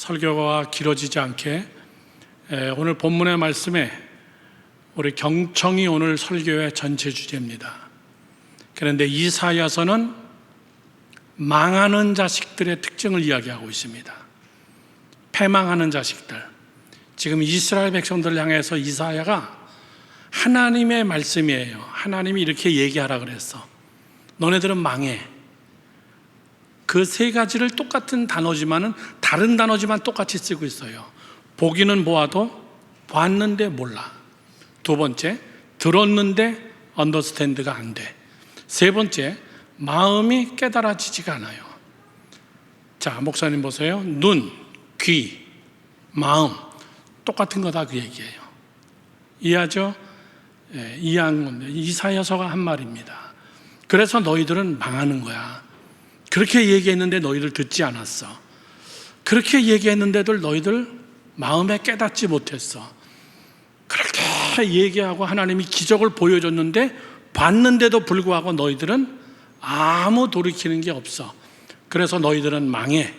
설교가 길어지지 않게 오늘 본문의 말씀에 우리 경청이 오늘 설교의 전체 주제입니다. 그런데 이사야서는 망하는 자식들의 특징을 이야기하고 있습니다. 패망하는 자식들. 지금 이스라엘 백성들을 향해서 이사야가 하나님의 말씀이에요. 하나님이 이렇게 얘기하라 그랬어. 너네들은 망해. 그 세 가지를 똑같은 단어지만은 다른 단어지만 똑같이 쓰고 있어요. 보기는 보아도 봤는데 몰라. 두 번째, 들었는데 언더스탠드가 안 돼. 세 번째, 마음이 깨달아지지가 않아요. 자, 목사님 보세요. 눈, 귀, 마음 똑같은 거다 그 얘기예요. 이해하죠? 이해한 건데 이사야서가 한 말입니다. 그래서 너희들은 망하는 거야. 그렇게 얘기했는데 너희들 듣지 않았어. 그렇게 얘기했는데도 너희들 마음에 깨닫지 못했어. 그렇게 얘기하고 하나님이 기적을 보여줬는데 봤는데도 불구하고 너희들은 아무 돌이키는 게 없어. 그래서 너희들은 망해.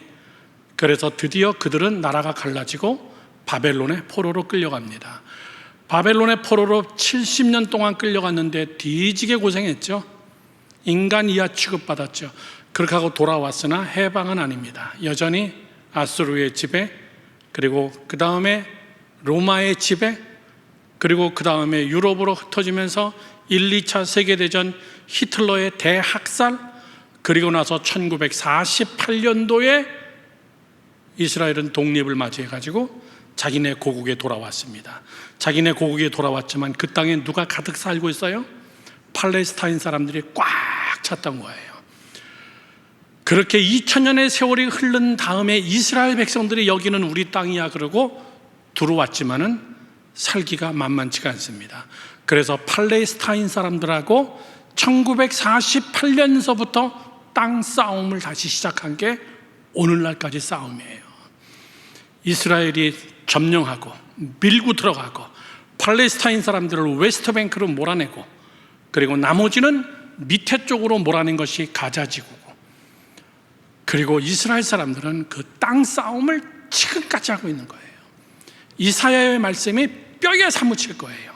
그래서 드디어 그들은 나라가 갈라지고 바벨론의 포로로 끌려갑니다. 바벨론의 포로로 70년 동안 끌려갔는데 뒤지게 고생했죠. 인간 이하 취급받았죠. 그렇게 하고 돌아왔으나 해방은 아닙니다. 여전히 아수르의 지배, 그리고 그 다음에 로마의 지배, 그리고 그 다음에 유럽으로 흩어지면서 1, 2차 세계대전, 히틀러의 대학살, 그리고 나서 1948년도에 이스라엘은 독립을 맞이해가지고 자기네 고국에 돌아왔습니다. 자기네 고국에 돌아왔지만 그 땅에 누가 가득 살고 있어요? 팔레스타인 사람들이 꽉 찼던 거예요. 그렇게 2000년의 세월이 흐른 다음에 이스라엘 백성들이 여기는 우리 땅이야 그러고 들어왔지만은 살기가 만만치가 않습니다. 그래서 팔레스타인 사람들하고 1948년서부터 땅 싸움을 다시 시작한 게 오늘날까지 싸움이에요. 이스라엘이 점령하고 밀고 들어가고 팔레스타인 사람들을 웨스트뱅크로 몰아내고 그리고 나머지는 밑에 쪽으로 몰아낸 것이 가자 지구고, 그리고 이스라엘 사람들은 그 땅 싸움을 지금까지 하고 있는 거예요. 이사야의 말씀이 뼈에 사무칠 거예요.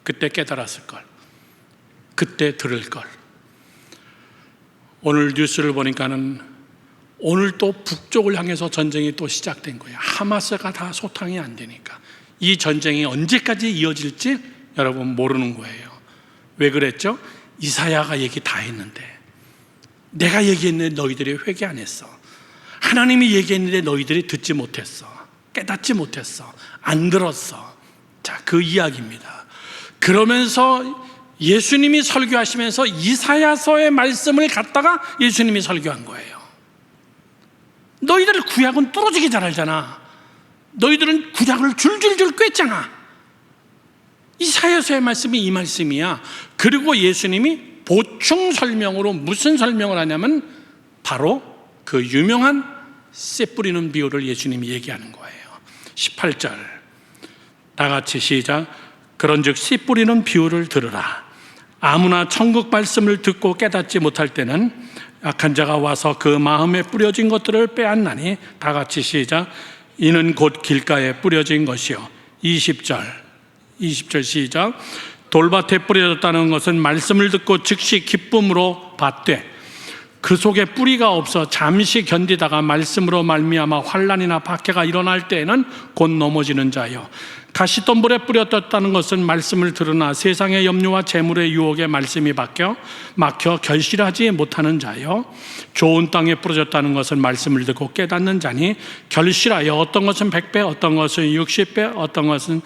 그때 깨달았을 걸, 그때 들을 걸. 오늘 뉴스를 보니까는 오늘 또 북쪽을 향해서 전쟁이 또 시작된 거예요. 하마스가 다 소탕이 안 되니까 이 전쟁이 언제까지 이어질지 여러분 모르는 거예요. 왜 그랬죠? 이사야가 얘기 다 했는데, 내가 얘기했는데 너희들이 회개 안 했어. 하나님이 얘기했는데 너희들이 듣지 못했어. 깨닫지 못했어. 안 들었어. 자, 그 이야기입니다. 그러면서 예수님이 설교하시면서 이사야서의 말씀을 갖다가 예수님이 설교한 거예요. 너희들 구약은 뚫어지게 잘 알잖아. 너희들은 구약을 줄줄줄 꿰잖아. 이사야서의 말씀이 이 말씀이야. 그리고 예수님이 보충 설명으로 무슨 설명을 하냐면 바로 그 유명한 씨 뿌리는 비유를 예수님이 얘기하는 거예요. 18절 다 같이 시작. 그런즉 씨 뿌리는 비유를 들으라. 아무나 천국 말씀을 듣고 깨닫지 못할 때는 악한 자가 와서 그 마음에 뿌려진 것들을 빼앗나니, 다 같이 시작. 이는 곧 길가에 뿌려진 것이요. 20절 시작. 돌밭에 뿌려졌다는 것은 말씀을 듣고 즉시 기쁨으로 받되 그 속에 뿌리가 없어 잠시 견디다가 말씀으로 말미암아 환난이나 박해가 일어날 때에는 곧 넘어지는 자요. 가시덤불에 뿌려졌다는 것은 말씀을 들으나 세상의 염려와 재물의 유혹에 말씀이 막혀 결실하지 못하는 자요. 좋은 땅에 뿌려졌다는 것은 말씀을 듣고 깨닫는 자니 결실하여 어떤 것은 100배, 어떤 것은 60배, 어떤 것은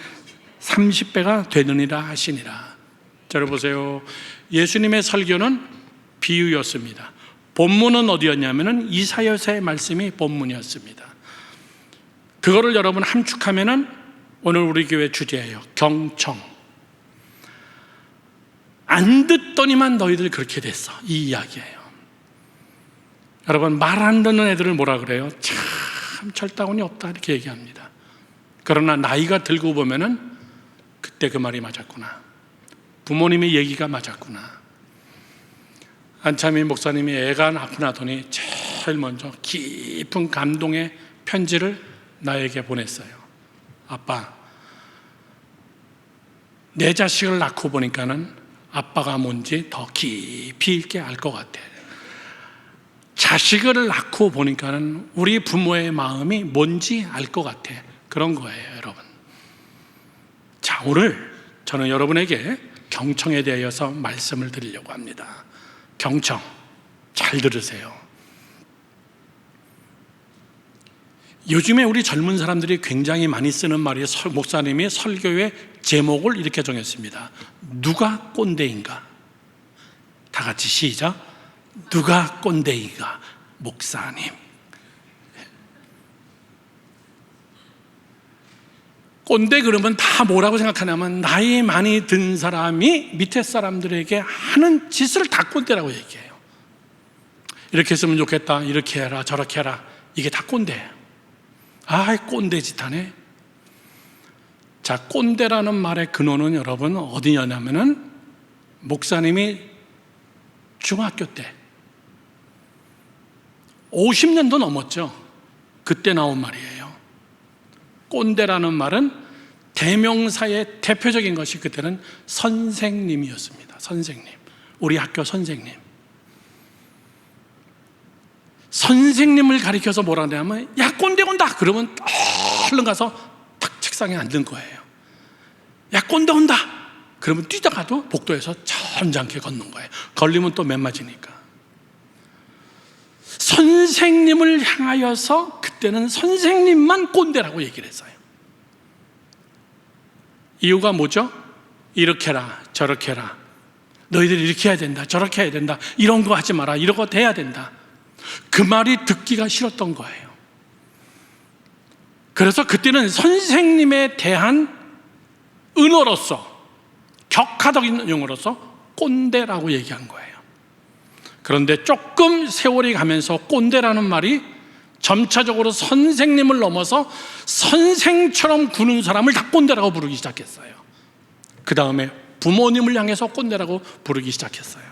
30배가 되느니라 하시니라. 자, 보세요. 예수님의 설교는 비유였습니다. 본문은 어디였냐면은 이사야서의 말씀이 본문이었습니다. 그거를 여러분 함축하면은 오늘 우리 교회 주제예요. 경청. 안 듣더니만 너희들 그렇게 됐어. 이 이야기예요. 여러분, 말 안 듣는 애들을 뭐라 그래요? 참 철다운이 없다 이렇게 얘기합니다. 그러나 나이가 들고 보면은 그때 그 말이 맞았구나. 부모님의 얘기가 맞았구나. 안창민 목사님이 애가 낳고 나더니 제일 먼저 깊은 감동의 편지를 나에게 보냈어요. 아빠, 내 자식을 낳고 보니까는 아빠가 뭔지 더 깊이 있게 알 것 같아. 자식을 낳고 보니까는 우리 부모의 마음이 뭔지 알 것 같아. 그런 거예요, 여러분. 자, 오늘 저는 여러분에게 경청에 대해서 말씀을 드리려고 합니다. 경청, 잘 들으세요. 요즘에 우리 젊은 사람들이 굉장히 많이 쓰는 말이, 목사님이 설교의 제목을 이렇게 정했습니다. 누가 꼰대인가? 다 같이 시작. 누가 꼰대인가? 목사님. 꼰대 그러면 다 뭐라고 생각하냐면 나이 많이 든 사람이 밑에 사람들에게 하는 짓을 다 꼰대라고 얘기해요. 이렇게 했으면 좋겠다, 이렇게 해라, 저렇게 해라. 이게 다 꼰대예요. 아, 꼰대 짓 하네. 자, 꼰대라는 말의 근원은 여러분 어디냐면은 목사님이 중학교 때 50년도 넘었죠. 그때 나온 말이에요. 꼰대라는 말은 대명사의 대표적인 것이 그때는 선생님이었습니다. 선생님, 우리 학교 선생님. 선생님을 가리켜서 뭐라 하냐면 야, 꼰대 온다 그러면 얼른 가서 탁 책상에 앉는 거예요. 야, 꼰대 온다 그러면 뛰다가도 복도에서 점잖게 걷는 거예요. 걸리면 또 몇 맞으니까. 선생님을 향하여서 그때는 선생님만 꼰대라고 얘기를 했어요. 이유가 뭐죠? 이렇게 해라, 저렇게 해라, 너희들이 이렇게 해야 된다, 저렇게 해야 된다, 이런 거 하지 마라, 이런 거 돼야 된다. 그 말이 듣기가 싫었던 거예요. 그래서 그때는 선생님에 대한 은어로서, 격하적인 용어로서 꼰대라고 얘기한 거예요. 그런데 조금 세월이 가면서 꼰대라는 말이 점차적으로 선생님을 넘어서 선생처럼 구는 사람을 다 꼰대라고 부르기 시작했어요. 그 다음에 부모님을 향해서 꼰대라고 부르기 시작했어요.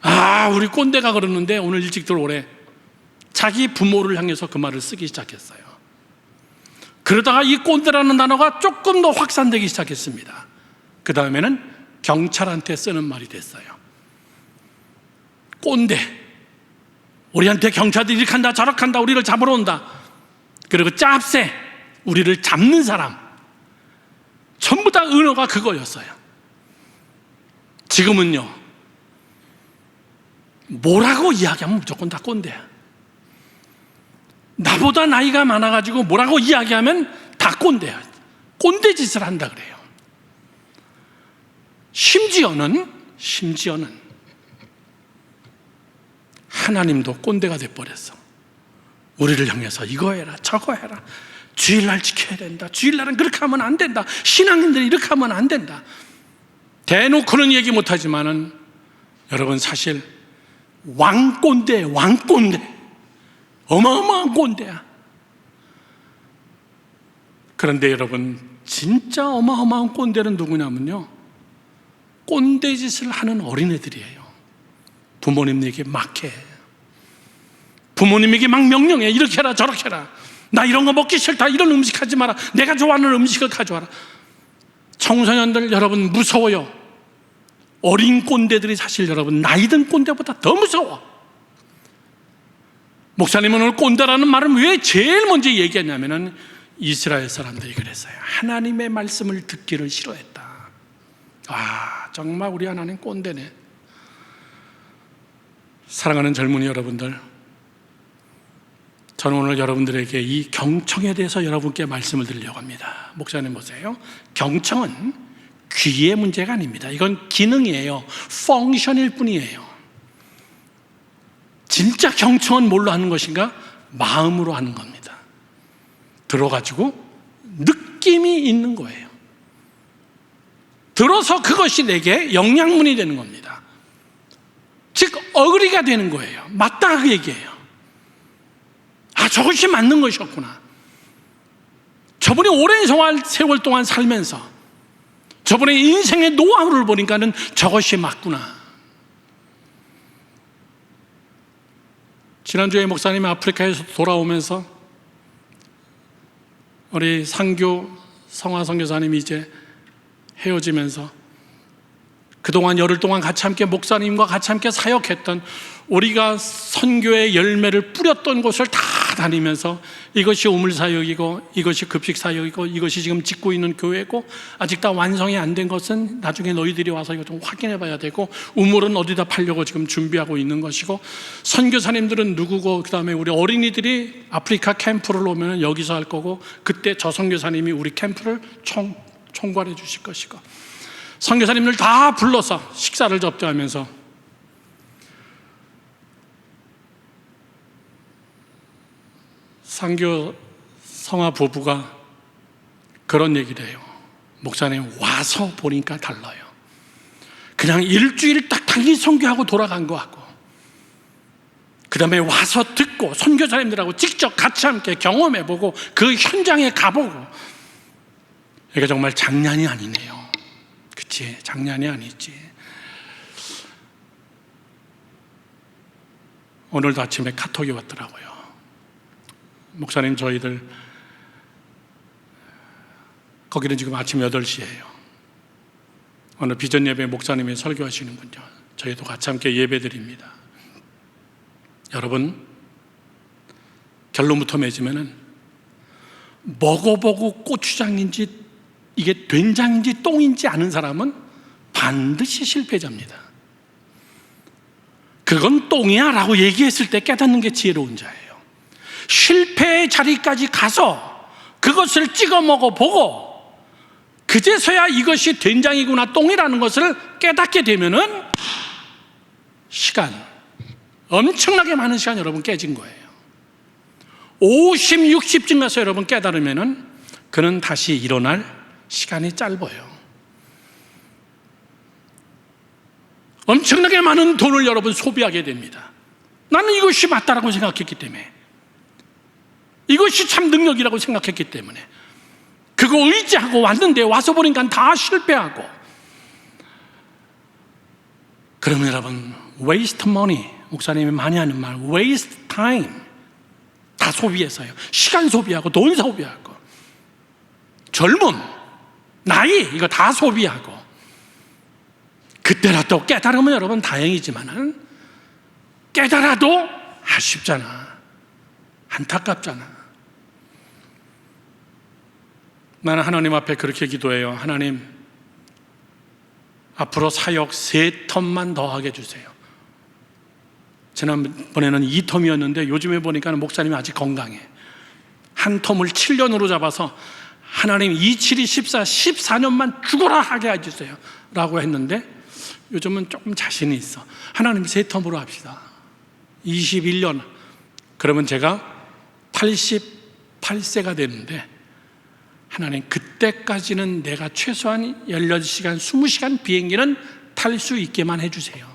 아, 우리 꼰대가 그러는데 오늘 일찍 들어오래. 자기 부모를 향해서 그 말을 쓰기 시작했어요. 그러다가 이 꼰대라는 단어가 조금 더 확산되기 시작했습니다. 그 다음에는 경찰한테 쓰는 말이 됐어요. 꼰대, 우리한테 경찰들이 이렇게 한다 저렇게 한다, 우리를 잡으러 온다. 그리고 짭새, 우리를 잡는 사람. 전부 다 은어가 그거였어요. 지금은요, 뭐라고 이야기하면 무조건 다 꼰대야. 나보다 나이가 많아가지고 뭐라고 이야기하면 다 꼰대야. 꼰대 짓을 한다 그래요. 심지어는 하나님도 꼰대가 돼버렸어. 우리를 향해서 이거 해라 저거 해라, 주일날 지켜야 된다, 주일날은 그렇게 하면 안 된다, 신앙인들이 이렇게 하면 안 된다. 대놓고는 얘기 못하지만은 여러분 사실 왕꼰대, 어마어마한 꼰대야. 그런데 여러분 진짜 어마어마한 꼰대는 누구냐면요, 꼰대 짓을 하는 어린애들이에요. 부모님에게 막 해, 부모님에게 막 명령해. 이렇게 해라 저렇게 해라, 나 이런 거 먹기 싫다, 이런 음식 하지 마라, 내가 좋아하는 음식을 가져와라. 청소년들 여러분 무서워요. 어린 꼰대들이 사실 여러분 나이 든 꼰대보다 더 무서워. 목사님은 오늘 꼰대라는 말을 왜 제일 먼저 얘기했냐면은 이스라엘 사람들이 그랬어요. 하나님의 말씀을 듣기를 싫어했다. 아, 정말 우리 하나님 꼰대네. 사랑하는 젊은이 여러분들, 저는 오늘 여러분들에게 이 경청에 대해서 여러분께 말씀을 드리려고 합니다. 목사님 보세요. 경청은 귀의 문제가 아닙니다. 이건 기능이에요. 펑션일 뿐이에요. 진짜 경청은 뭘로 하는 것인가? 마음으로 하는 겁니다. 들어가지고 느낌이 있는 거예요. 들어서 그것이 내게 영양분이 되는 겁니다. 즉 어그리가 되는 거예요. 맞다 그 얘기예요. 아, 저것이 맞는 것이었구나. 저분이 오랜 세월 동안 살면서 저분의 인생의 노하우를 보니까는 저것이 맞구나. 지난주에 목사님이 아프리카에서 돌아오면서 우리 상교 성화 선교사님이 이제 헤어지면서 그동안 열흘 동안 같이 함께 목사님과 같이 함께 사역했던, 우리가 선교의 열매를 뿌렸던 곳을 다 다니면서 이것이 우물사역이고 이것이 급식사역이고 이것이 지금 짓고 있는 교회고, 아직 다 완성이 안 된 것은 나중에 너희들이 와서 이거 좀 확인해 봐야 되고, 우물은 어디다 팔려고 지금 준비하고 있는 것이고, 선교사님들은 누구고, 그 다음에 우리 어린이들이 아프리카 캠프를 오면 여기서 할 거고, 그때 저 선교사님이 우리 캠프를 총괄해 주실 것이고, 선교사님들 다 불러서 식사를 접대하면서 상교 성화 부부가 그런 얘기를 해요. 목사님, 와서 보니까 달라요. 그냥 일주일 딱 달리 선교하고 돌아간 거하고, 그 다음에 와서 듣고 선교사님들하고 직접 같이 함께 경험해보고 그 현장에 가보고, 이게 정말 장난이 아니네요. 그치? 장난이 아니지. 오늘도 아침에 카톡이 왔더라고요. 목사님, 저희들 거기는 지금 아침 8시예요. 오늘 비전 예배 목사님이 설교하시는군요. 저희도 같이 함께 예배 드립니다. 여러분, 결론부터 맺으면은 먹어보고 고추장인지 이게 된장인지 똥인지 아는 사람은 반드시 실패자입니다. 그건 똥이야 라고 얘기했을 때 깨닫는 게 지혜로운 자예요. 실패의 자리까지 가서 그것을 찍어 먹어보고 그제서야 이것이 된장이구나 똥이라는 것을 깨닫게 되면은 시간, 엄청나게 많은 시간 여러분 깨진 거예요. 50, 60쯤 가서 여러분 깨달으면은 그는 다시 일어날 시간이 짧아요. 엄청나게 많은 돈을 여러분 소비하게 됩니다. 나는 이것이 맞다라고 생각했기 때문에, 이것이 참 능력이라고 생각했기 때문에 그거 의지하고 왔는데 와서 보니까 다 실패하고, 그러면 여러분 waste money, 목사님이 많이 하는 말 waste time, 다 소비해서요. 시간 소비하고 돈 소비하고 젊음, 나이, 이거 다 소비하고, 그때라도 깨달으면 여러분 다행이지만 깨달아도 아쉽잖아, 안타깝잖아. 나는 하나님 앞에 그렇게 기도해요. 하나님, 앞으로 사역 3텀만 더 하게 해주세요. 지난번에는 2텀이었는데 요즘에 보니까 목사님이 아직 건강해. 한 텀을 7년으로 잡아서 하나님 2, 7이 14, 14년만 죽어라 하게 해주세요 라고 했는데, 요즘은 조금 자신이 있어. 하나님 3텀으로 합시다. 21년. 그러면 제가 88세가 되는데, 하나님 그때까지는 내가 최소한 18시간, 20시간 비행기는 탈 수 있게만 해주세요.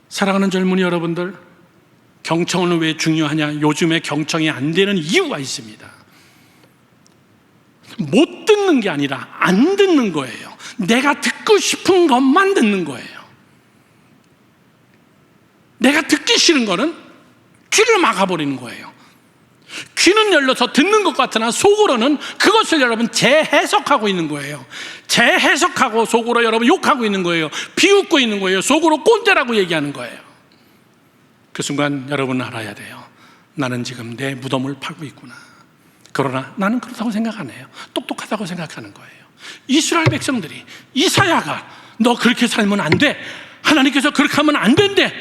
사랑하는 젊은이 여러분들, 경청은 왜 중요하냐? 요즘에 경청이 안 되는 이유가 있습니다. 못 듣는 게 아니라 안 듣는 거예요. 내가 듣고 싶은 것만 듣는 거예요. 내가 듣기 싫은 거는 귀를 막아버리는 거예요. 귀는 열려서 듣는 것 같으나 속으로는 그것을 여러분 재해석하고 있는 거예요. 재해석하고 속으로 여러분 욕하고 있는 거예요. 비웃고 있는 거예요. 속으로 꼰대라고 얘기하는 거예요. 그 순간 여러분은 알아야 돼요. 나는 지금 내 무덤을 파고 있구나. 그러나 나는 그렇다고 생각 안 해요. 똑똑하다고 생각하는 거예요. 이스라엘 백성들이, 이사야가 너 그렇게 살면 안 돼, 하나님께서 그렇게 하면 안 된대,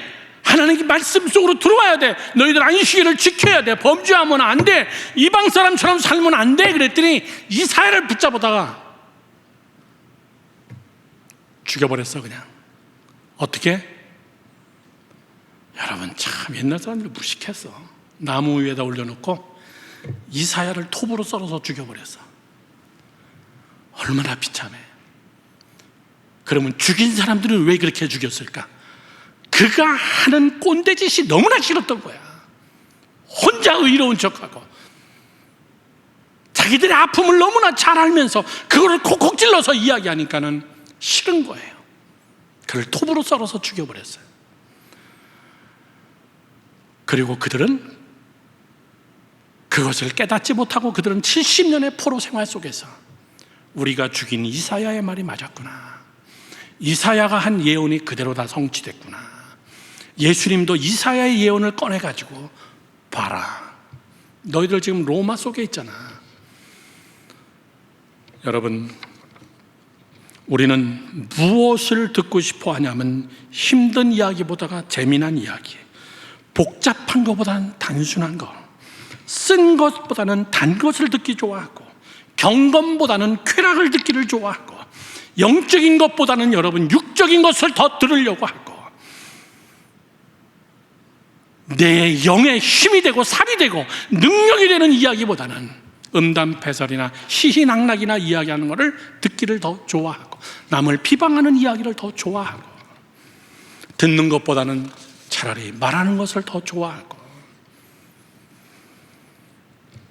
하나님의 말씀 속으로 들어와야 돼, 너희들 안식일을 지켜야 돼, 범죄하면 안 돼, 이방 사람처럼 살면 안 돼, 그랬더니 이사야를 붙잡아다가 죽여버렸어. 그냥. 어떻게? 여러분 참 옛날 사람들 무식했어. 나무 위에다 올려놓고 이사야를 톱으로 썰어서 죽여버렸어. 얼마나 비참해. 그러면 죽인 사람들은 왜 그렇게 죽였을까? 그가 하는 꼰대짓이 너무나 싫었던 거야. 혼자 의로운 척하고 자기들의 아픔을 너무나 잘 알면서 그거를 콕콕 찔러서 이야기하니까는 싫은 거예요. 그를 톱으로 썰어서 죽여버렸어요. 그리고 그들은 그것을 깨닫지 못하고 그들은 70년의 포로 생활 속에서 우리가 죽인 이사야의 말이 맞았구나, 이사야가 한 예언이 그대로 다 성취됐구나, 예수님도 이사야의 예언을 꺼내가지고 봐라, 너희들 지금 로마 속에 있잖아. 여러분, 우리는 무엇을 듣고 싶어 하냐면 힘든 이야기보다가 재미난 이야기, 복잡한 것보다는 단순한 것, 쓴 것보다는 단 것을 듣기 좋아하고, 경건보다는 쾌락을 듣기를 좋아하고, 영적인 것보다는 여러분 육적인 것을 더 들으려고 하고, 내 영의 힘이 되고 살이 되고 능력이 되는 이야기보다는 음담패설이나 시희낙락이나 이야기하는 것을 듣기를 더 좋아하고, 남을 비방하는 이야기를 더 좋아하고, 듣는 것보다는 차라리 말하는 것을 더 좋아하고.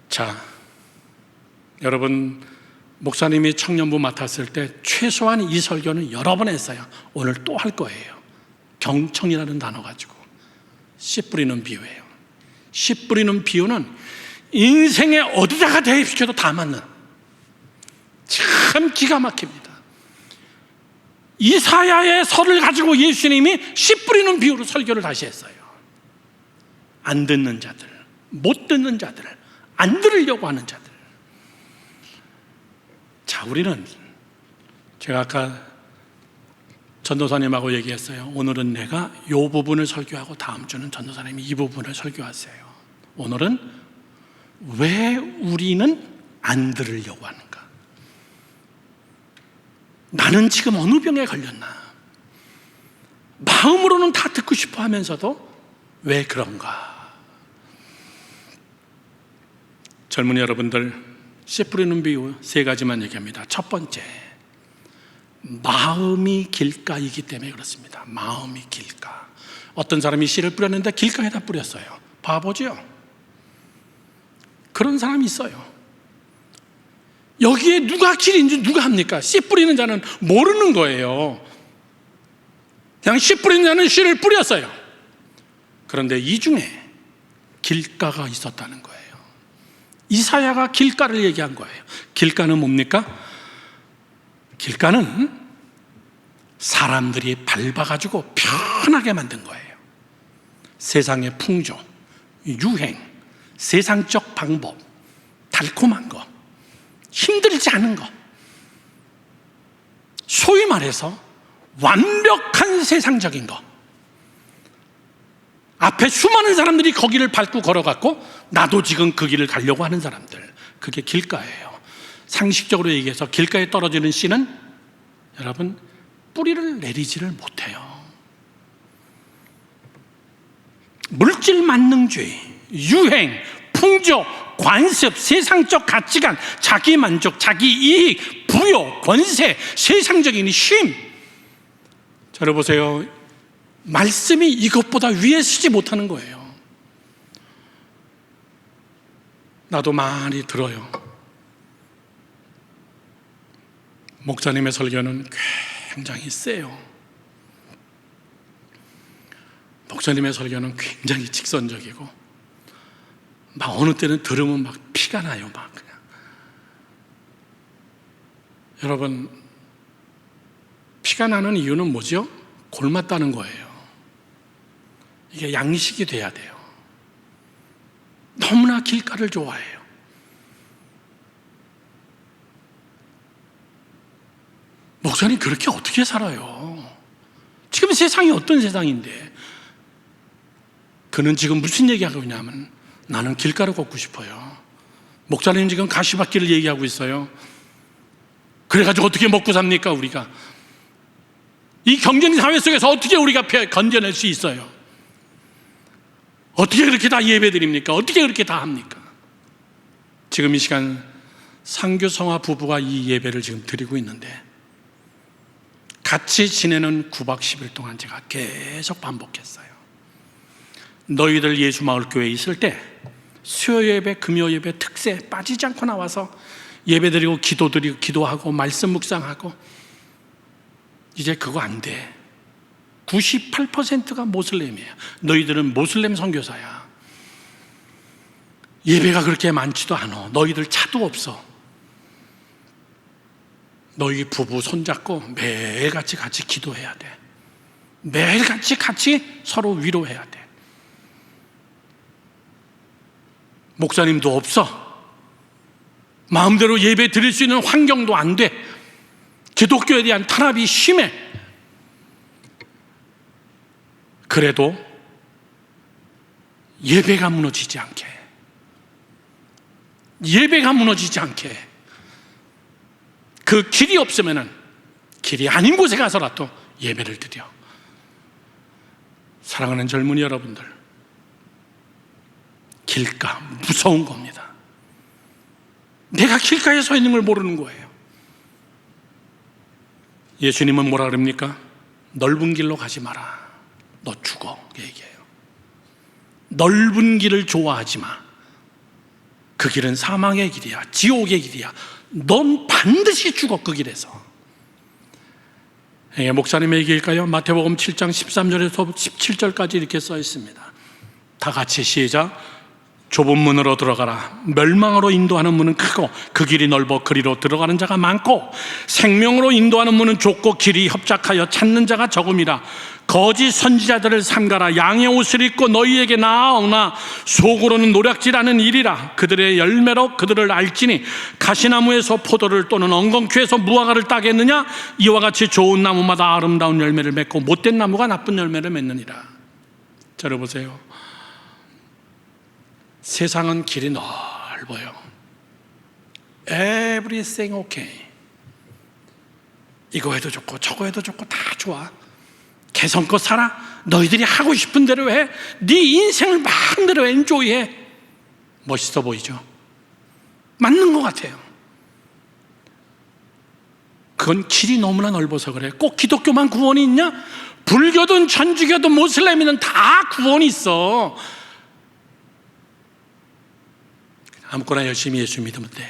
자, 여러분, 목사님이 청년부 맡았을 때 최소한 이 설교는 여러 번 했어요. 오늘 또 할 거예요. 경청이라는 단어 가지고 씨 뿌리는 비유예요. 씨 뿌리는 비유는 인생에 어디다가 대입시켜도 다 맞는, 참 기가 막힙니다. 이사야의 설을 가지고 예수님이 씨 뿌리는 비유로 설교를 다시 했어요. 안 듣는 자들, 못 듣는 자들, 안 들으려고 하는 자들. 자, 우리는, 제가 아까 전도사님하고 얘기했어요. 오늘은 내가 이 부분을 설교하고 다음 주는 전도사님이 이 부분을 설교하세요. 오늘은 왜 우리는 안 들으려고 하는가? 나는 지금 어느 병에 걸렸나? 마음으로는 다 듣고 싶어 하면서도 왜 그런가? 젊은이 여러분들, 씨 뿌리는 비유 세 가지만 얘기합니다. 첫 번째, 마음이 길가이기 때문에 그렇습니다. 마음이 길가. 어떤 사람이 씨를 뿌렸는데 길가에다 뿌렸어요. 바보죠? 그런 사람이 있어요. 여기에 누가 길인지 누가 합니까? 씨 뿌리는 자는 모르는 거예요. 그냥 씨 뿌리는 자는 씨를 뿌렸어요. 그런데 이 중에 길가가 있었다는 거예요. 이사야가 길가를 얘기한 거예요. 길가는 뭡니까? 길가는 사람들이 밟아가지고 편하게 만든 거예요. 세상의 풍조, 유행, 세상적 방법, 달콤한 거, 힘들지 않은 거, 소위 말해서 완벽한 세상적인 거. 앞에 수많은 사람들이 거기를 밟고 걸어갔고 나도 지금 그 길을 가려고 하는 사람들, 그게 길가예요. 상식적으로 얘기해서 길가에 떨어지는 씨는 여러분 뿌리를 내리지를 못해요. 물질 만능주의, 유행, 풍조, 관습, 세상적 가치관, 자기 만족, 자기 이익, 부여, 권세, 세상적인 쉼. 저를 보세요. 말씀이 이것보다 위에 서지 못하는 거예요. 나도 많이 들어요. 목사님의 설교는 굉장히 세요. 목사님의 설교는 굉장히 직선적이고 막 어느 때는 들으면 막 피가 나요. 막 그냥. 여러분, 피가 나는 이유는 뭐죠? 골맞다는 거예요. 이게 양식이 돼야 돼요. 너무나 길가를 좋아해요. 목사님 그렇게 어떻게 살아요? 지금 세상이 어떤 세상인데? 그는 지금 무슨 얘기하고 있냐면 나는 길가를 걷고 싶어요. 목사님 지금 가시밭길을 얘기하고 있어요. 그래가지고 어떻게 먹고 삽니까 우리가? 이 경쟁 사회 속에서 어떻게 우리가 건져낼 수 있어요? 어떻게 그렇게 다 예배드립니까? 어떻게 그렇게 다 합니까? 지금 이 시간 상규성화 부부가 이 예배를 지금 드리고 있는데 같이 지내는 9박 10일 동안 제가 계속 반복했어요. 너희들 예수마을교회에 있을 때 수요예배, 금요예배, 특세 빠지지 않고 나와서 예배드리고 기도드리고 기도하고 말씀 묵상하고 이제 그거 안 돼. 98%가 모슬렘이에요. 너희들은 모슬렘 선교사야. 예배가 그렇게 많지도 않아. 너희들 차도 없어. 너희 부부 손잡고 매일같이 같이 기도해야 돼. 매일같이 같이 서로 위로해야 돼. 목사님도 없어. 마음대로 예배 드릴 수 있는 환경도 안 돼. 기독교에 대한 탄압이 심해. 그래도 예배가 무너지지 않게, 예배가 무너지지 않게, 그 길이 없으면은 길이 아닌 곳에 가서라도 예배를 드려. 사랑하는 젊은이 여러분들, 길가 무서운 겁니다. 내가 길가에 서 있는 걸 모르는 거예요. 예수님은 뭐라 그럽니까? 넓은 길로 가지 마라. 너 죽어. 얘기해요. 넓은 길을 좋아하지 마. 그 길은 사망의 길이야. 지옥의 길이야. 넌 반드시 죽어, 그 길에서. 목사님의 얘기일까요? 마태복음 7장 13절에서 17절까지 이렇게 써 있습니다. 다 같이 시작. 좁은 문으로 들어가라. 멸망으로 인도하는 문은 크고 그 길이 넓어 그리로 들어가는 자가 많고, 생명으로 인도하는 문은 좁고 길이 협착하여 찾는 자가 적음이라. 거짓 선지자들을 삼가라. 양의 옷을 입고 너희에게 나아오나 속으로는 노략질하는 일이라. 그들의 열매로 그들을 알지니 가시나무에서 포도를 또는 엉겅퀴에서 무화과를 따겠느냐? 이와 같이 좋은 나무마다 아름다운 열매를 맺고 못된 나무가 나쁜 열매를 맺느니라. 들어보세요. 세상은 길이 넓어요. Everything okay. 이거 해도 좋고 저거 해도 좋고 다 좋아. 개성껏 살아. 너희들이 하고 싶은 대로 해. 네 인생을 마음대로 엔조이해. 멋있어 보이죠? 맞는 것 같아요. 그건 길이 너무나 넓어서 그래. 꼭 기독교만 구원이 있냐? 불교든 천주교든 모슬렘이든 다 구원이 있어. 아무거나 열심히 예수 믿으면 돼.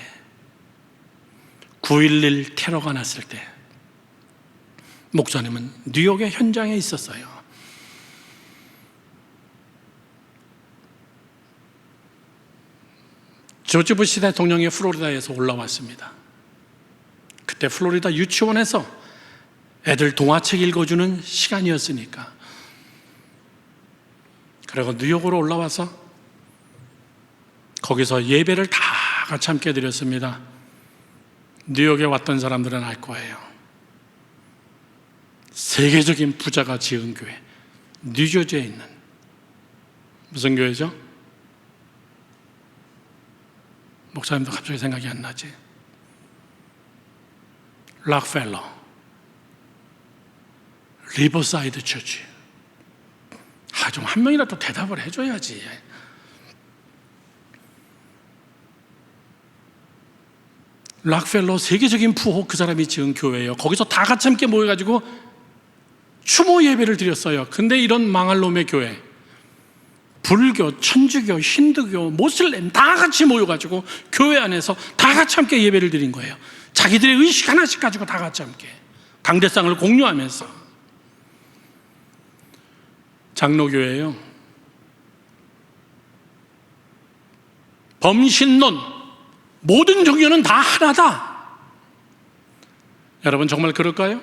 9.11 테러가 났을 때 목사님은 뉴욕의 현장에 있었어요. 조지 부시 대통령이 플로리다에서 올라왔습니다. 그때 플로리다 유치원에서 애들 동화책 읽어주는 시간이었으니까. 그리고 뉴욕으로 올라와서 거기서 예배를 다 같이 함께 드렸습니다. 뉴욕에 왔던 사람들은 알 거예요. 세계적인 부자가 지은 교회, 뉴저지에 있는 무슨 교회죠? 목사님도 갑자기 생각이 안 나지. 락펠러 리버사이드 처치. 좀 한 명이라도 대답을 해줘야지. 락펠러 세계적인 부호, 그 사람이 지은 교회예요. 거기서 다 같이 함께 모여가지고 추모 예배를 드렸어요. 근데 이런 망할 놈의 교회, 불교, 천주교, 힌두교, 모슬렘 다 같이 모여가지고 교회 안에서 다 같이 함께 예배를 드린 거예요. 자기들의 의식 하나씩 가지고 다 같이 함께 강대상을 공유하면서. 장로교회예요. 범신론, 모든 종교는 다 하나다. 여러분 정말 그럴까요?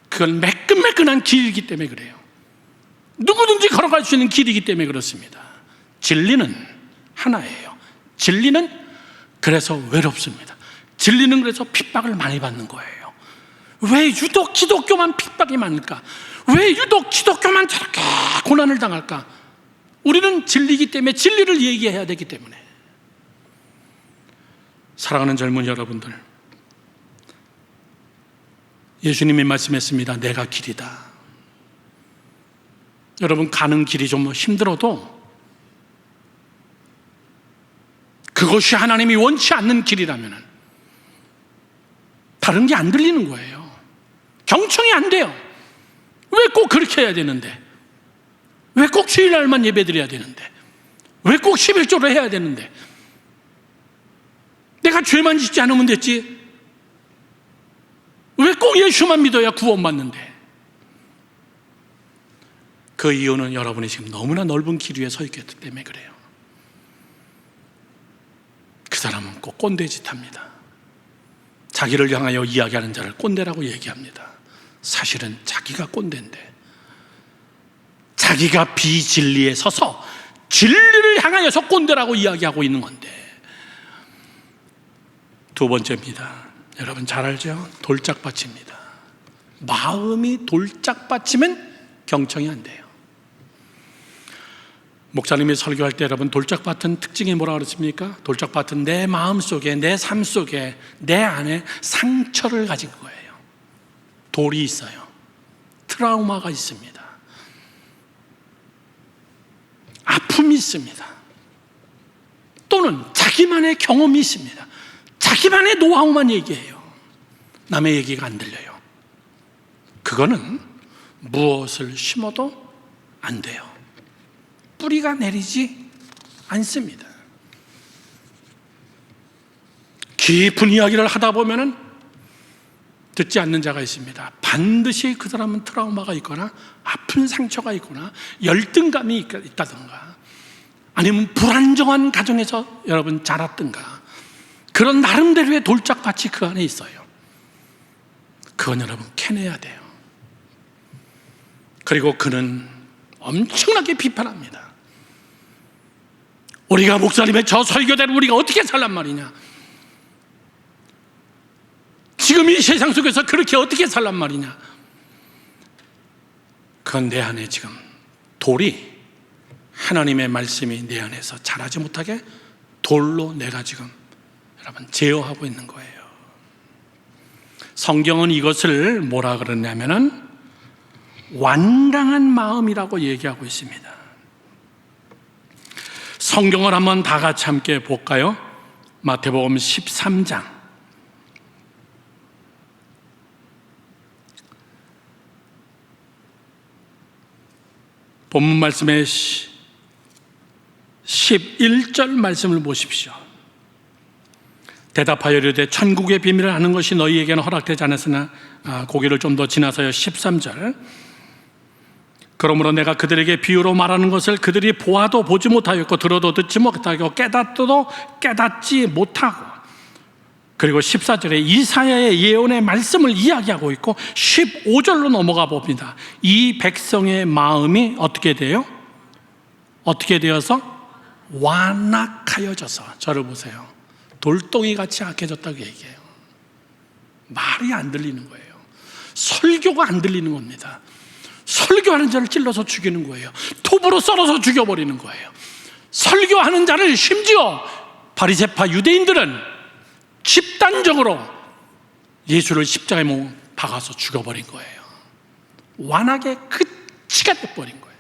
그건 매끈매끈한 길이기 때문에 그래요. 누구든지 걸어갈 수 있는 길이기 때문에 그렇습니다. 진리는 하나예요. 진리는 그래서 외롭습니다. 진리는 그래서 핍박을 많이 받는 거예요. 왜 유독 기독교만 핍박이 많을까? 왜 유독 기독교만 저렇게 고난을 당할까? 우리는 진리이기 때문에, 진리를 얘기해야 되기 때문에. 사랑하는 젊은 여러분들, 예수님이 말씀했습니다. 내가 길이다. 여러분 가는 길이 좀 힘들어도 그것이 하나님이 원치 않는 길이라면 다른 게 안 들리는 거예요. 경청이 안 돼요. 왜 꼭 그렇게 해야 되는데? 왜 꼭 주일날만 예배드려야 되는데? 왜 꼭 11조를 해야 되는데? 내가 죄만 짓지 않으면 됐지. 왜 꼭 예수만 믿어야 구원받는데? 그 이유는 여러분이 지금 너무나 넓은 길 위에 서 있기 때문에 그래요. 사람은 꼭 꼰대짓 합니다. 자기를 향하여 이야기하는 자를 꼰대라고 얘기합니다. 사실은 자기가 꼰대인데, 자기가 비진리에 서서 진리를 향하여서 꼰대라고 이야기하고 있는 건데. 두 번째입니다. 여러분 잘 알죠? 돌짝밭입니다. 마음이 돌짝밭이면 경청이 안 돼요. 목사님이 설교할 때 여러분 돌짝밭은 특징이 뭐라 그랬습니까? 돌짝밭은 내 마음 속에, 내 삶 속에, 내 안에 상처를 가진 거예요. 돌이 있어요. 트라우마가 있습니다. 아픔이 있습니다. 또는 자기만의 경험이 있습니다. 자기만의 노하우만 얘기해요. 남의 얘기가 안 들려요. 그거는 무엇을 심어도 안 돼요. 뿌리가 내리지 않습니다. 깊은 이야기를 하다 보면은 듣지 않는 자가 있습니다. 반드시 그 사람은 트라우마가 있거나 아픈 상처가 있거나 열등감이 있다든가, 아니면 불안정한 가정에서 여러분 자랐든가, 그런 나름대로의 돌짝밭이 그 안에 있어요. 그건 여러분 캐내야 돼요. 그리고 그는 엄청나게 비판합니다. 우리가 목사님의 저 설교대로 우리가 어떻게 살란 말이냐, 지금 이 세상 속에서 그렇게 어떻게 살란 말이냐. 그건 내 안에 지금 돌이, 하나님의 말씀이 내 안에서 자라지 못하게 돌로 내가 지금 여러분 제어하고 있는 거예요. 성경은 이것을 뭐라 그러냐면은 완강한 마음이라고 얘기하고 있습니다. 성경을 한번 다 같이 함께 볼까요? 마태복음 13장 본문 말씀의 11절 말씀을 보십시오. 대답하여 이르되 천국의 비밀을 아는 것이 너희에게는 허락되지 않았으나, 고개를 좀 더 지나서요 13절. 그러므로 내가 그들에게 비유로 말하는 것을 그들이 보아도 보지 못하였고 들어도 듣지 못하고 깨닫도 깨닫지 못하고, 그리고 14절에 이사야의 예언의 말씀을 이야기하고 있고 15절로 넘어가 봅니다. 이 백성의 마음이 어떻게 돼요? 어떻게 되어서? 완악하여져서. 저를 보세요. 돌덩이같이 악해졌다고 얘기해요. 말이 안 들리는 거예요. 설교가 안 들리는 겁니다. 설교하는 자를 찔러서 죽이는 거예요. 톱으로 썰어서 죽여버리는 거예요. 설교하는 자를 심지어 바리새파 유대인들은 집단적으로 예수를 십자가에 못 박아서 죽여버린 거예요. 완악의 끝이가 돼버린 거예요.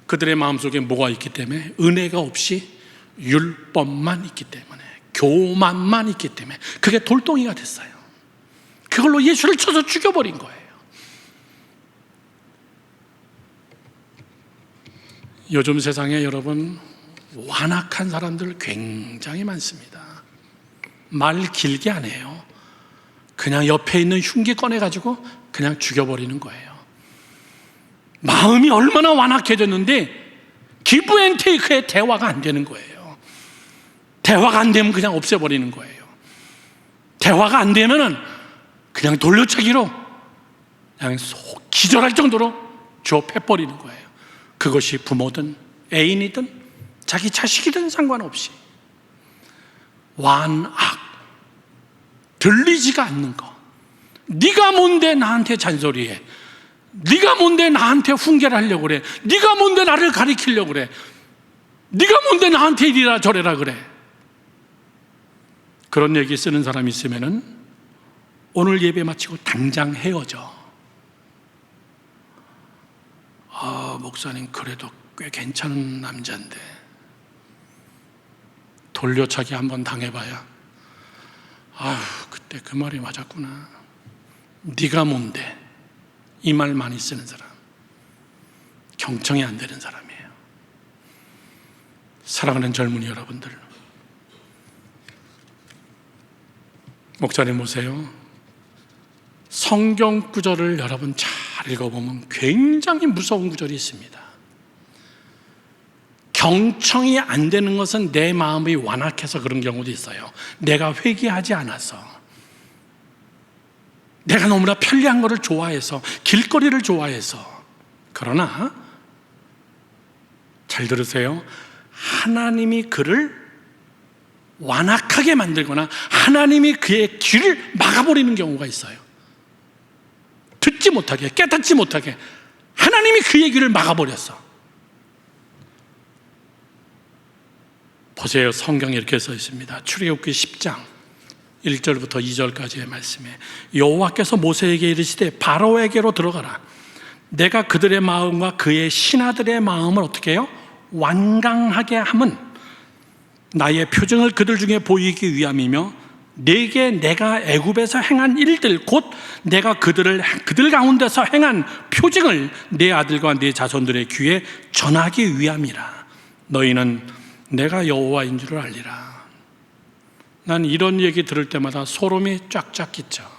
그들의 마음속에 뭐가 있기 때문에? 은혜가 없이 율법만 있기 때문에, 교만만 있기 때문에 그게 돌덩이가 됐어요. 그걸로 예수를 쳐서 죽여버린 거예요. 요즘 세상에 여러분 완악한 사람들 굉장히 많습니다. 말 길게 안 해요. 그냥 옆에 있는 흉기 꺼내가지고 그냥 죽여버리는 거예요. 마음이 얼마나 완악해졌는데 기브앤테이크의 대화가 안 되는 거예요. 대화가 안 되면 그냥 없애버리는 거예요. 대화가 안 되면은 그냥 돌려차기로 그냥 기절할 정도로 조패버리는 거예요. 그것이 부모든 애인이든 자기 자식이든 상관없이 완악, 들리지가 않는 거. 네가 뭔데 나한테 잔소리해? 네가 뭔데 나한테 훈계를 하려고 그래? 네가 뭔데 나를 가리키려고 그래? 네가 뭔데 나한테 이리라 저래라 그래? 그런 얘기 쓰는 사람이 있으면은 오늘 예배 마치고 당장 헤어져. 목사님 그래도 꽤 괜찮은 남자인데 돌려차기 한번 당해봐야 그때 그 말이 맞았구나. 네가 뭔데? 이 말 많이 쓰는 사람, 경청이 안 되는 사람이에요. 사랑하는 젊은이 여러분들, 목사님 보세요. 성경 구절을 여러분 잘 읽어보면 굉장히 무서운 구절이 있습니다. 경청이 안 되는 것은 내 마음이 완악해서 그런 경우도 있어요. 내가 회개하지 않아서, 내가 너무나 편리한 것을 좋아해서, 길거리를 좋아해서. 그러나 잘 들으세요. 하나님이 그를 완악하게 만들거나 하나님이 그의 귀를 막아버리는 경우가 있어요. 듣지 못하게, 깨닫지 못하게 하나님이 그의 귀를 막아버렸어. 보세요. 성경에 이렇게 써 있습니다. 출애굽기 10장 1절부터 2절까지의 말씀에 여호와께서 모세에게 이르시되 바로에게로 들어가라. 내가 그들의 마음과 그의 신하들의 마음을 어떻게 해요? 완강하게 함은 나의 표징을 그들 중에 보이기 위함이며 내게 내가 애굽에서 행한 일들 곧 내가 그들 가운데서 행한 표징을 내 아들과 내 자손들의 귀에 전하기 위함이라. 너희는 내가 여호와인 줄을 알리라. 난 이런 얘기 들을 때마다 소름이 쫙쫙 끼쳐.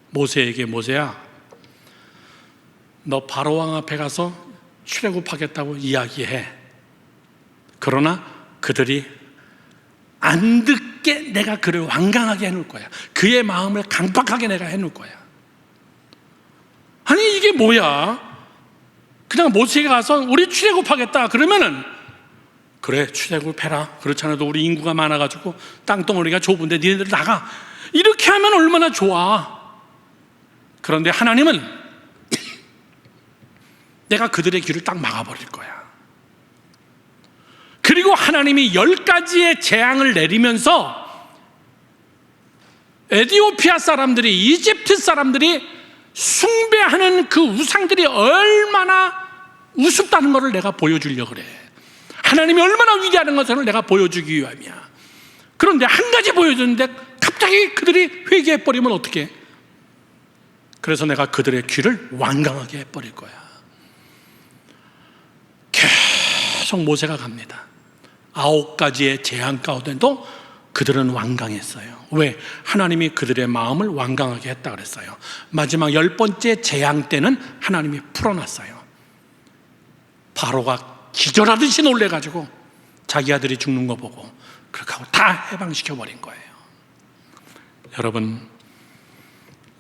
모세에게 모세야, 너 바로왕 앞에 가서 출애굽하겠다고 이야기해. 그러나 그들이 안 듣게 내가 그를 완강하게 해놓을 거야. 그의 마음을 강팍하게 내가 해놓을 거야. 아니 이게 뭐야? 그냥 모세가 가서 우리 출애굽하겠다 그러면은 그래 출애굽해라. 그렇지 않아도 우리 인구가 많아가지고 땅덩어리가 좁은데 니네들 나가. 이렇게 하면 얼마나 좋아. 그런데 하나님은 내가 그들의 길을 딱 막아버릴 거야. 그리고 하나님이 10가지의 재앙을 내리면서 에티오피아 사람들이, 이집트 사람들이 숭배하는 그 우상들이 얼마나 우습다는 것을 내가 보여주려고 그래. 하나님이 얼마나 위대한 것을 내가 보여주기 위함이야. 그런데 한 가지 보여줬는데 갑자기 그들이 회개해버리면 어떡해? 그래서 내가 그들의 귀를 완강하게 해버릴 거야. 계속 모세가 갑니다. 9가지의 재앙 가운데도 그들은 완강했어요. 왜? 하나님이 그들의 마음을 완강하게 했다 그랬어요. 마지막 10번째 재앙 때는 하나님이 풀어놨어요. 바로가 기절하듯이 놀래가지고 자기 아들이 죽는 거 보고 그렇게 하고 다 해방시켜버린 거예요. 여러분,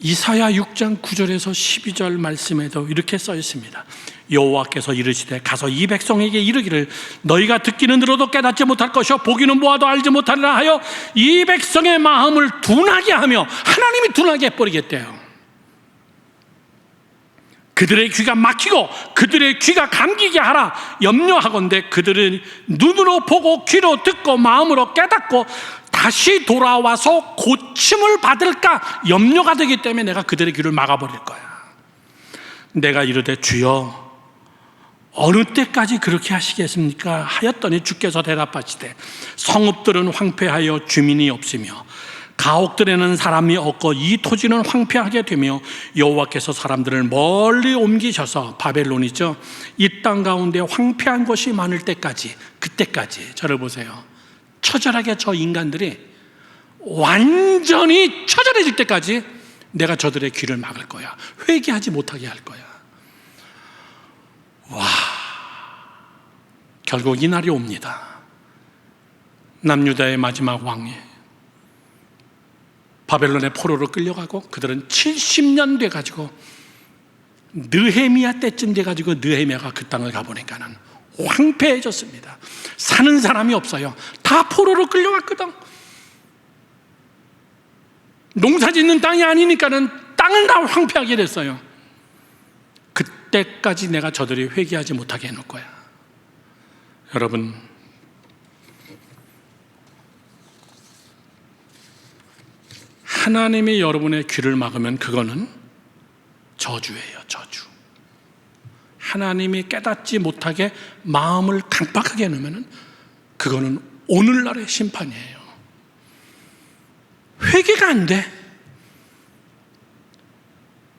이사야 6장 9절에서 12절 말씀에도 이렇게 써 있습니다. 여호와께서 이르시되 가서 이 백성에게 이르기를 너희가 듣기는 들어도 깨닫지 못할 것이요 보기는 보아도 알지 못하리라 하여 이 백성의 마음을 둔하게 하며, 하나님이 둔하게 해버리겠대요. 그들의 귀가 막히고 그들의 귀가 감기게 하라. 염려하건대 그들은 눈으로 보고 귀로 듣고 마음으로 깨닫고 다시 돌아와서 고침을 받을까 염려가 되기 때문에 내가 그들의 귀를 막아버릴 거야. 내가 이르되 주여 어느 때까지 그렇게 하시겠습니까? 하였더니 주께서 대답하시되 성읍들은 황폐하여 주민이 없으며 가옥들에는 사람이 없고 이 토지는 황폐하게 되며 여호와께서 사람들을 멀리 옮기셔서, 바벨론이죠, 이 땅 가운데 황폐한 곳이 많을 때까지, 그때까지, 저를 보세요, 처절하게 저 인간들이 완전히 처절해질 때까지 내가 저들의 귀를 막을 거야. 회개하지 못하게 할 거야. 와, 결국 이날이 옵니다. 남유다의 마지막 왕이 바벨론의 포로로 끌려가고 그들은 70년 돼가지고 느헤미야 때쯤 돼가지고 느헤미야가 그 땅을 가보니까는 황폐해졌습니다. 사는 사람이 없어요. 다 포로로 끌려갔거든. 농사 짓는 땅이 아니니까는 땅은 다 황폐하게 됐어요. 그때까지 내가 저들이 회개하지 못하게 해놓을 거야. 여러분, 하나님이 여러분의 귀를 막으면 그거는 저주예요. 저주. 하나님이 깨닫지 못하게 마음을 강박하게 해놓으면 그거는 오늘날의 심판이에요. 회개가 안 돼.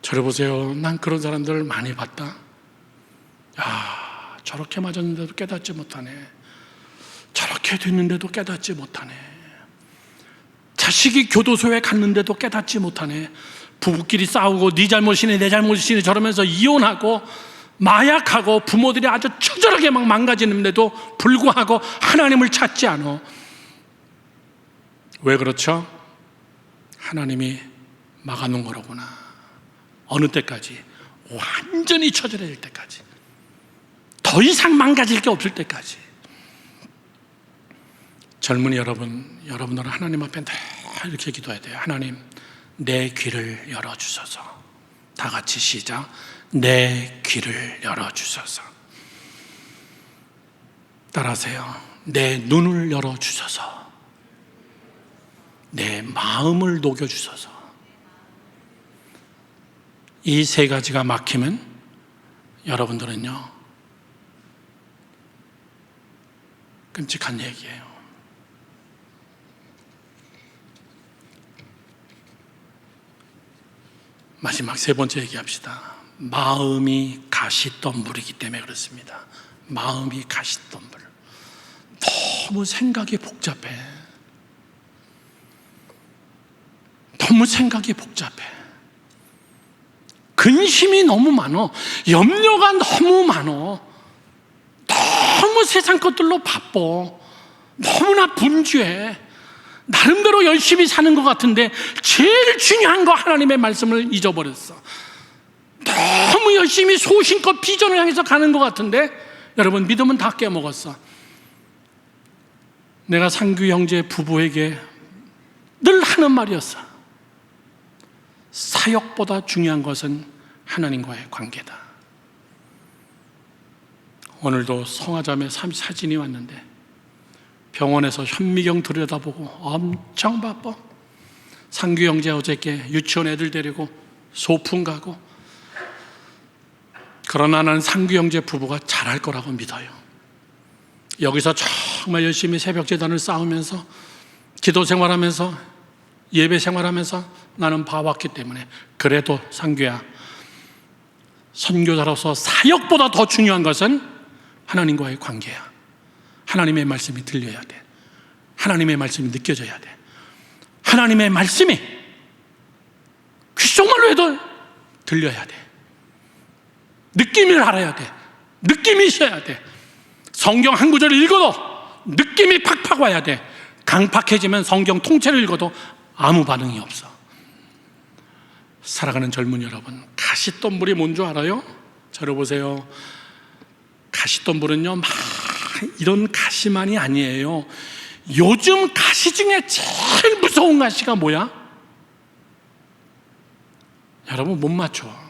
저를 보세요. 난 그런 사람들을 많이 봤다. 야, 저렇게 맞았는데도 깨닫지 못하네. 저렇게 됐는데도 깨닫지 못하네. 자식이 교도소에 갔는데도 깨닫지 못하네. 부부끼리 싸우고 네 잘못이네 내 잘못이네 저러면서 이혼하고 마약하고 부모들이 아주 처절하게 막 망가지는데도 불구하고 하나님을 찾지 않아. 왜 그렇죠? 하나님이 막아놓은 거로구나. 어느 때까지? 완전히 처절해질 때까지. 더 이상 망가질 게 없을 때까지. 젊은이 여러분, 여러분들은 하나님 앞에 늘 이렇게 기도해야 돼요. 하나님, 내 귀를 열어주소서. 다 같이 시작. 내 귀를 열어주소서. 따라하세요. 내 눈을 열어주소서. 내 마음을 녹여주소서. 이 세 가지가 막히면 여러분들은요, 끔찍한 얘기예요. 마지막 세 번째 얘기합시다. 마음이 가시덤불이기 때문에 그렇습니다. 마음이 가시덤불. 너무 생각이 복잡해. 너무 생각이 복잡해. 근심이 너무 많어. 염려가 너무 많어. 너무 세상 것들로 바빠. 너무나 분주해. 나름대로 열심히 사는 것 같은데 제일 중요한 거 하나님의 말씀을 잊어버렸어. 너무 열심히 소신껏 비전을 향해서 가는 것 같은데 여러분, 믿음은 다 깨먹었어. 내가 상규 형제 부부에게 늘 하는 말이었어. 사역보다 중요한 것은 하나님과의 관계다. 오늘도 성화자매 사진이 왔는데 병원에서 현미경 들여다보고 엄청 바빠. 상규 형제 어저께 유치원 애들 데리고 소풍 가고. 그러나 나는 상규 형제 부부가 잘할 거라고 믿어요. 여기서 정말 열심히 새벽 제단을 쌓으면서 기도 생활하면서 예배 생활하면서 나는 봐왔기 때문에, 그래도 상규야, 선교사로서 사역보다 더 중요한 것은 하나님과의 관계야. 하나님의 말씀이 들려야 돼. 하나님의 말씀이 느껴져야 돼. 하나님의 말씀이 귓속말로 해도 들려야 돼. 느낌을 알아야 돼. 느낌이 있어야 돼. 성경 한 구절을 읽어도 느낌이 팍팍 와야 돼. 강팍해지면 성경 통째를 읽어도 아무 반응이 없어. 살아가는 젊은 여러분, 가시덤불이 뭔 줄 알아요? 들어보세요. 가시덤불은요, 막 이런 가시만이 아니에요. 요즘 가시 중에 제일 무서운 가시가 뭐야? 여러분 못 맞춰.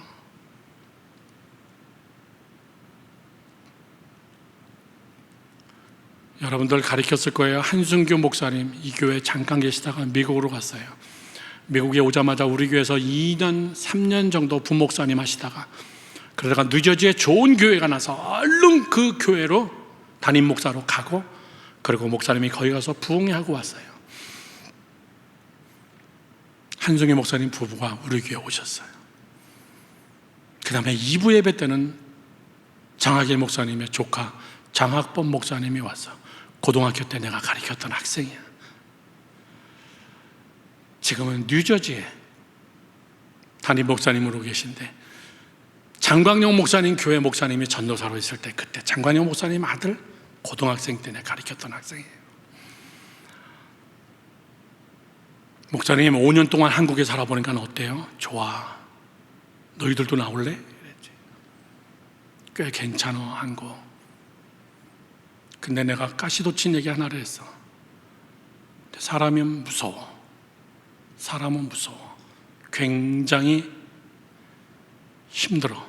여러분들 가르쳤을 거예요. 한순규 목사님, 이 교회 잠깐 계시다가 미국으로 갔어요. 미국에 오자마자 우리 교회에서 2년, 3년 정도 부목사님 하시다가 그러다가 뉴저지에 좋은 교회가 나서 얼른 그 교회로 담임 목사로 가고, 그리고 목사님이 거기 가서 부흥회하고 왔어요. 한승희 목사님 부부가 우리 교회에 오셨어요. 그 다음에 2부 예배 때는 장학일 목사님의 조카 장학범 목사님이 왔어. 고등학교 때 내가 가르쳤던 학생이야. 지금은 뉴저지에 담임 목사님으로 계신데, 장광용 목사님 교회 목사님이 전도사로 있을 때, 그때 장광용 목사님 아들 고등학생 때 내가 가르쳤던 학생이에요. 목사님 5년 동안 한국에 살아보니까 어때요? 좋아. 너희들도 나올래? 이랬지. 꽤 괜찮아, 한국. 근데 내가 가시도친 얘기 하나를 했어. 사람은 무서워. 사람은 무서워. 굉장히 힘들어.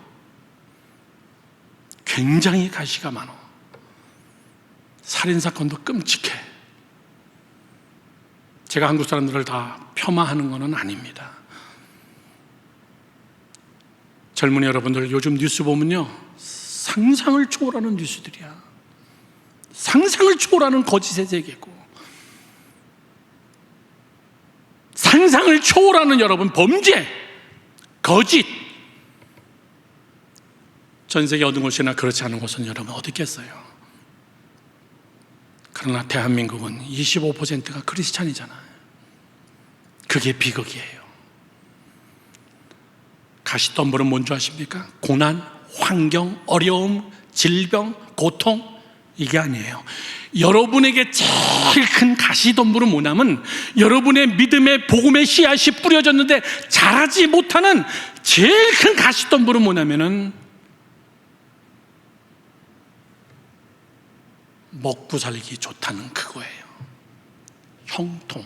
굉장히 가시가 많아. 살인사건도 끔찍해. 제가 한국 사람들을 다 폄하하는 건 아닙니다. 젊은이 여러분들, 요즘 뉴스 보면요, 상상을 초월하는 뉴스들이야. 상상을 초월하는 거짓의 세계고, 상상을 초월하는 여러분 범죄, 거짓. 전 세계 어느 곳이나 그렇지 않은 곳은 여러분 어디 있겠어요? 그러나 대한민국은 25%가 크리스찬이잖아요. 그게 비극이에요. 가시덤불은 뭔지 아십니까? 고난, 환경, 어려움, 질병, 고통, 이게 아니에요. 여러분에게 제일 큰 가시덤불은 뭐냐면, 여러분의 믿음의 복음의 씨앗이 뿌려졌는데 자라지 못하는 제일 큰 가시덤불은 뭐냐면은 먹고 살기 좋다는 그거예요. 형통.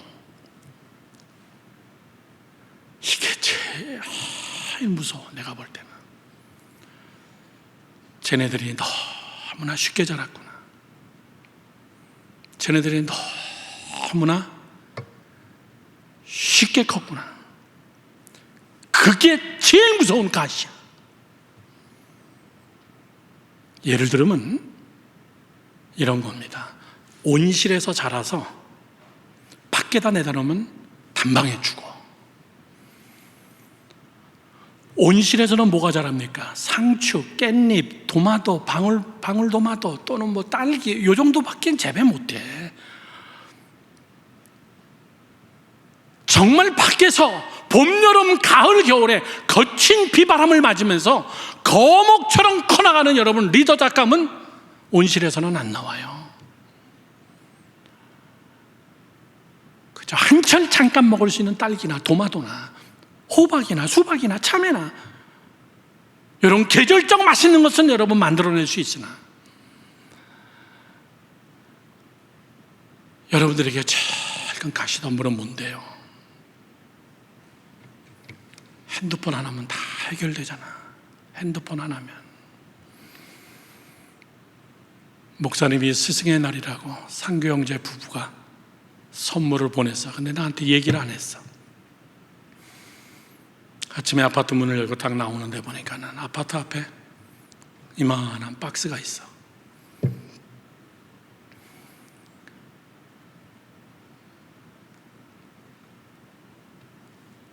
이게 제일 무서워. 내가 볼 때는 쟤네들이 너무나 쉽게 자랐구나. 쟤네들이 너무나 쉽게 컸구나. 그게 제일 무서운 가시야. 예를 들면 이런 겁니다. 온실에서 자라서 밖에다 내다 놓으면 단방에 죽어. 온실에서는 뭐가 자랍니까? 상추, 깻잎, 도마도, 방울도마도 또는 뭐 딸기, 요 정도밖에 재배 못해. 정말 밖에서 봄, 여름, 가을, 겨울에 거친 비바람을 맞으면서 거목처럼 커나가는 여러분 리더 작감은 온실에서는 안 나와요. 그죠? 한철 잠깐 먹을 수 있는 딸기나 도마도나 호박이나 수박이나 참외나 이런 계절적 맛있는 것은 여러분 만들어낼 수 있으나 여러분들에게 제일 큰 가시덤불은 뭔데요? 핸드폰 하나면 다 해결되잖아. 핸드폰 하나면. 목사님이 스승의 날이라고 상교 형제 부부가 선물을 보냈어. 근데 나한테 얘기를 안 했어. 아침에 아파트 문을 열고 딱 나오는데 보니까는 아파트 앞에 이만한 박스가 있어.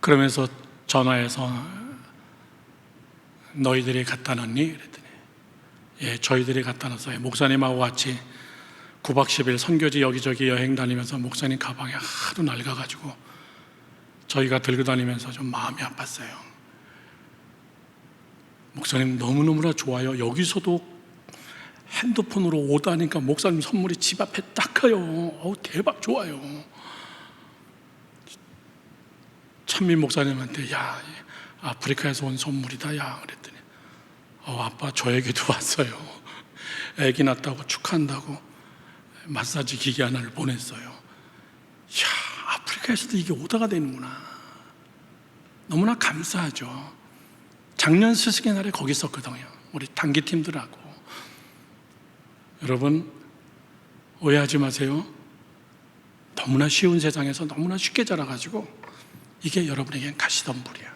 그러면서 전화해서 너희들이 갖다 놨니? 그랬더니 예, 저희들이 갖다 놨어요. 목사님하고 같이 9박 10일 선교지 여기저기 여행 다니면서 목사님 가방에 하도 낡아가지고 저희가 들고 다니면서 좀 마음이 아팠어요. 목사님 너무너무나 좋아요. 여기서도 핸드폰으로 오다니까 목사님 선물이 집 앞에 딱 가요. 대박 좋아요. 찬민 목사님한테 야, 아프리카에서 온 선물이다 야 그랬더니 아빠 저에게도 왔어요. 애기 낳았다고 축하한다고 마사지 기계 하나를 보냈어요. 야, 아프리카에서도 이게 오다가 되는구나. 너무나 감사하죠. 작년 스승의 날에 거기 있었거든요. 우리 단기팀들하고. 여러분 오해하지 마세요. 너무나 쉬운 세상에서 너무나 쉽게 자라가지고 이게 여러분에겐 가시덤불이야.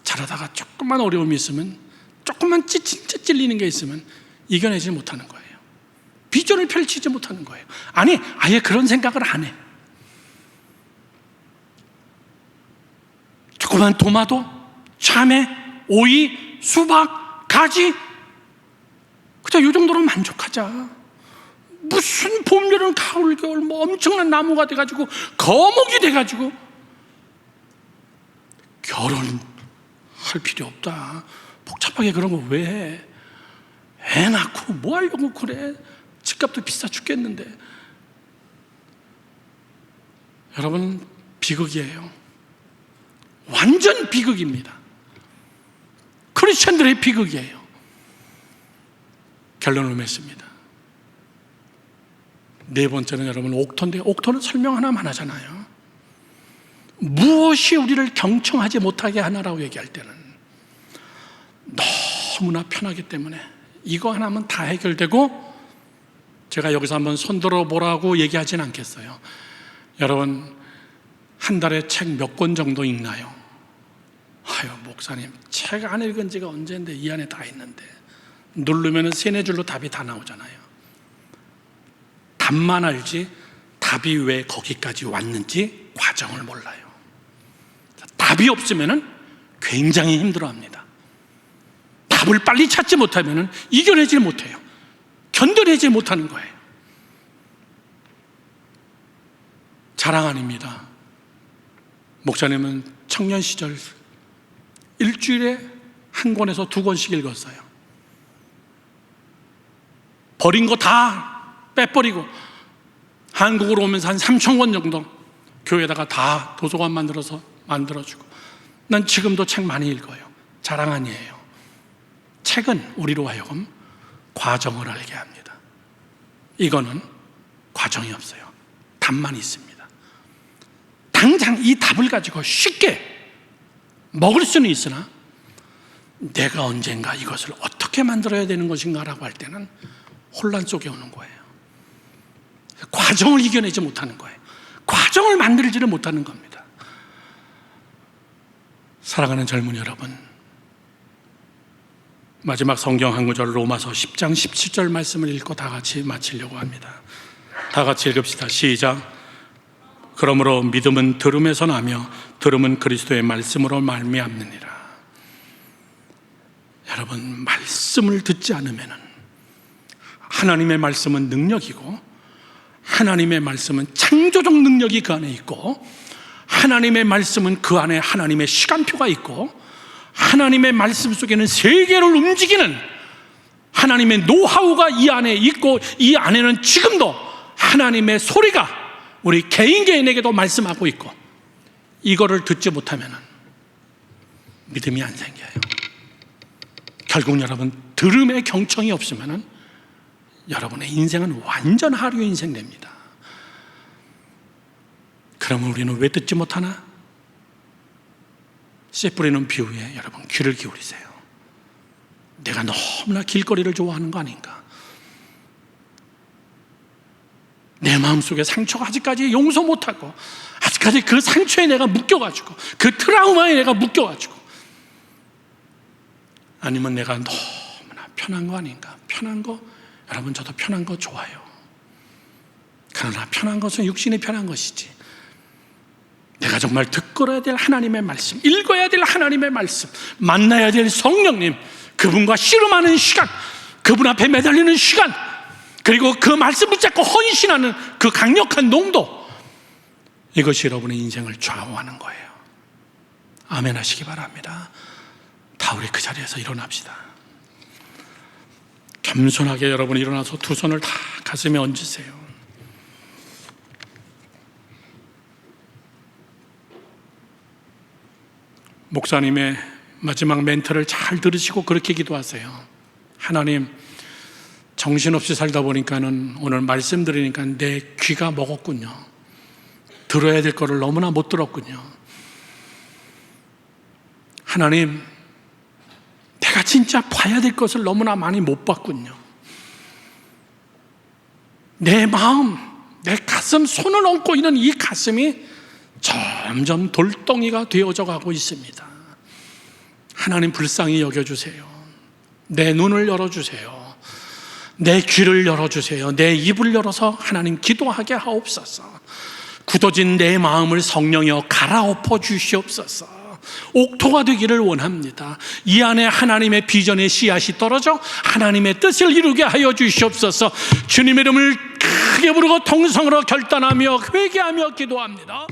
자라다가 조금만 어려움이 있으면, 조금만 진짜 찔리는 게 있으면 이겨내지 못하는 거예요. 비전을 펼치지 못하는 거예요. 아니, 아예 그런 생각을 안 해. 조그만 도마도, 참외, 오이, 수박, 가지, 그냥 이 정도로 만족하자. 무슨 봄, 여름, 가을, 겨울 뭐 엄청난 나무가 돼가지고 거목이 돼가지고 결혼할 필요 없다. 복잡하게 그런 거 왜 해? 애 낳고 뭐 하려고 그래? 집값도 비싸 죽겠는데. 여러분 비극이에요. 완전 비극입니다. 크리스천들의 비극이에요. 결론을 맺습니다. 네 번째는 여러분 옥토인데, 옥토는 설명 하나만 하잖아요. 무엇이 우리를 경청하지 못하게 하나라고 얘기할 때는 너무나 편하기 때문에 이거 하나면 다 해결되고, 제가 여기서 한번 손들어 보라고 얘기하진 않겠어요. 여러분 한 달에 책 몇 권 정도 읽나요? 아유 목사님 책 안 읽은 지가 언젠데 이 안에 다 있는데. 누르면 세네 줄로 답이 다 나오잖아요. 답만 알지 답이 왜 거기까지 왔는지 과정을 몰라요. 답이 없으면 굉장히 힘들어합니다. 답을 빨리 찾지 못하면 이겨내지 못해요. 견뎌내지 못하는 거예요. 자랑 아닙니다. 목사님은 청년 시절 일주일에 한 권에서 2권씩 읽었어요. 버린 거 다 빼버리고 한국으로 오면서 한 3,000권 정도 교회에다가 다 도서관 만들어주고. 난 지금도 책 많이 읽어요. 자랑 아니에요. 책은 우리로 하여금 과정을 알게 합니다. 이거는 과정이 없어요. 답만 있습니다. 당장 이 답을 가지고 쉽게 먹을 수는 있으나 내가 언젠가 이것을 어떻게 만들어야 되는 것인가 라고 할 때는 혼란 속에 오는 거예요. 과정을 이겨내지 못하는 거예요. 과정을 만들지를 못하는 겁니다. 사랑하는 젊은 여러분, 마지막 성경 한 구절 로마서 10장 17절 말씀을 읽고 다 같이 마치려고 합니다. 다 같이 읽읍시다. 시작. 그러므로 믿음은 들음에서 나며 들음은 그리스도의 말씀으로 말미암느니라. 여러분, 말씀을 듣지 않으면 하나님의 말씀은 능력이고 하나님의 말씀은 창조적 능력이 그 안에 있고 하나님의 말씀은 그 안에 하나님의 시간표가 있고 하나님의 말씀 속에는 세계를 움직이는 하나님의 노하우가 이 안에 있고 이 안에는 지금도 하나님의 소리가 우리 개인에게도 말씀하고 있고 이거를 듣지 못하면 믿음이 안 생겨요. 결국 여러분, 들음의 경청이 없으면 여러분의 인생은 완전 하류 인생 됩니다. 그러면 우리는 왜 듣지 못하나? 씨 뿌리는 비유에 여러분 귀를 기울이세요. 내가 너무나 길거리를 좋아하는 거 아닌가? 내 마음속에 상처가 아직까지 용서 못하고 아직까지 그 상처에 내가 묶여가지고 그 트라우마에 내가 묶여가지고 아니면 내가 너무나 편한 거 아닌가? 편한 거, 여러분 저도 편한 거 좋아요. 그러나 편한 것은 육신이 편한 것이지 내가 정말 듣고야 될 하나님의 말씀, 읽어야 될 하나님의 말씀, 만나야 될 성령님, 그분과 씨름하는 시간, 그분 앞에 매달리는 시간, 그리고 그 말씀 붙잡고 헌신하는 그 강력한 농도, 이것이 여러분의 인생을 좌우하는 거예요. 아멘 하시기 바랍니다. 다 우리 그 자리에서 일어납시다. 겸손하게 여러분 일어나서 두 손을 다 가슴에 얹으세요. 목사님의 마지막 멘트를 잘 들으시고 그렇게 기도하세요. 하나님, 정신없이 살다 보니까는 오늘 말씀 들으니까 내 귀가 먹었군요. 들어야 될 거를 너무나 못 들었군요. 하나님, 내가 진짜 봐야 될 것을 너무나 많이 못 봤군요. 내 마음, 내 가슴, 손을 얹고 있는 이 가슴이 점점 돌덩이가 되어져 가고 있습니다. 하나님 불쌍히 여겨주세요. 내 눈을 열어주세요. 내 귀를 열어주세요. 내 입을 열어서 하나님 기도하게 하옵소서. 굳어진 내 마음을 성령이여 갈아엎어 주시옵소서. 옥토가 되기를 원합니다. 이 안에 하나님의 비전의 씨앗이 떨어져 하나님의 뜻을 이루게 하여 주시옵소서. 주님의 이름을 크게 부르고 통성으로 결단하며 회개하며 기도합니다.